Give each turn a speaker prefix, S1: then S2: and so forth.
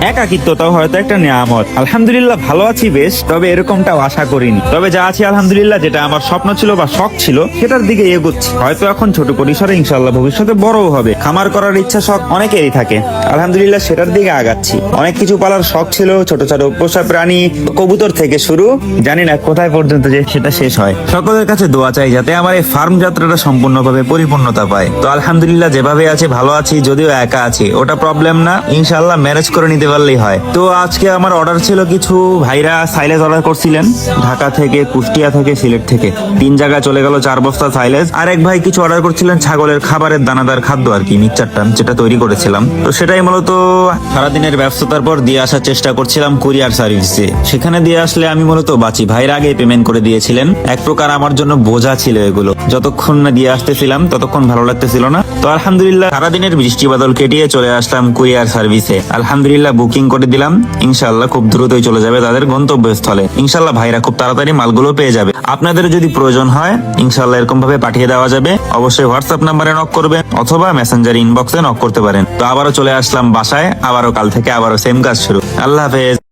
S1: একাকিত্বটাও হয়তো একটা নিয়ামত। আলহামদুলিল্লাহ ভালো আছি বেশ, তবে এরকমটাও আশা করিনি। তবে যা আছি আলহামদুলিল্লাহ, যেটা আমার স্বপ্ন ছিল বা শখ ছিল সেটার দিকে এগোচ্ছি। হয়তো এখন ছোট পরিসরে, ইনশাল্লাহ ভবিষ্যতে বড়ও হবে। খামার করার ইচ্ছা শখ অনেকেরই থাকে, আলহামদুলিল্লাহ সেটার দিকে আগাচ্ছি। অনেক কিছু পালার শখ ছিল, ছোট ছোট পোষা প্রাণী, কবুতর থেকে শুরু, জানি না কোথায় পর্যন্ত যে সেটা শেষ হয়। সকলের কাছে দোয়া চাই যাতে আমার এই ফার্ম যাত্রাটা সম্পূর্ণভাবে পরিপূর্ণতা পায়। তো আলহামদুলিল্লাহ যেভাবে আছে ভালো আছি, যদিও একা আছি ওটা প্রবলেম না, ইনশাল্লাহ ম্যানেজ করে নিতে পারলেই হয়। তো আজকে আমার অর্ডার ছিল, কিছু ভাইরা সাইলেজ অর্ডার করছিলেন ঢাকা থেকে, কুষ্টিয়া থেকে, সিলেট থেকে। 3 জায়গায় চলে গেল 4 বস্তা সাইলেজ। আরেক ভাই কিছু অর্ডার করছিলেন ছাগলের খাবারের দানাদার খাদ্য আর কি, মিক্সচারটা যেটা তৈরি করেছিলাম। তো সেটাই মূলত সারাদিনের ব্যস্ততার পর দিয়ে আসার চেষ্টা করছিলাম কুরিয়ার সার্ভিসে। সেখানে দিয়ে আসলে আমি মূলত বাঁচি। ভাইরা আগে পেমেন্ট করে দিয়েছিলেন। এক প্রকার আমার জন্য বোঝা ছিল এগুলো, যতক্ষণ না দিয়ে আসতেছিলাম ততক্ষণ ভালো লাগতেছিল না। তো আলহামদুলিল্লাহ সারাদিনের বৃষ্টি বাদল কেটিয়ে চলে আসলাম কুরিয়ার সার্ভিসে। আলহামদুলিল্লাহ বুকিং করে দিলাম, ইনশাল্লাহ খুব দ্রুতই চলে যাবে তাদের গন্তব্যস্থলে। ইনশাল্লাহ ভাইরা খুব তাড়াতাড়ি মালগুলো পেয়ে যাবে। আপনাদের যদি প্রয়োজন হয় ইনশাল্লাহ এরকম ভাবে পাঠিয়ে দেওয়া যাবে। অবশ্যই হোয়াটসঅ্যাপ নাম্বারে নক করবেন অথবা মেসেঞ্জার ইনবক্সে নক করতে পারেন। তো আবারও চলে আসলাম বাসায়, আবারও কাল থেকে আবারও সেম কাজ শুরু। আল্লাহ হাফেজ।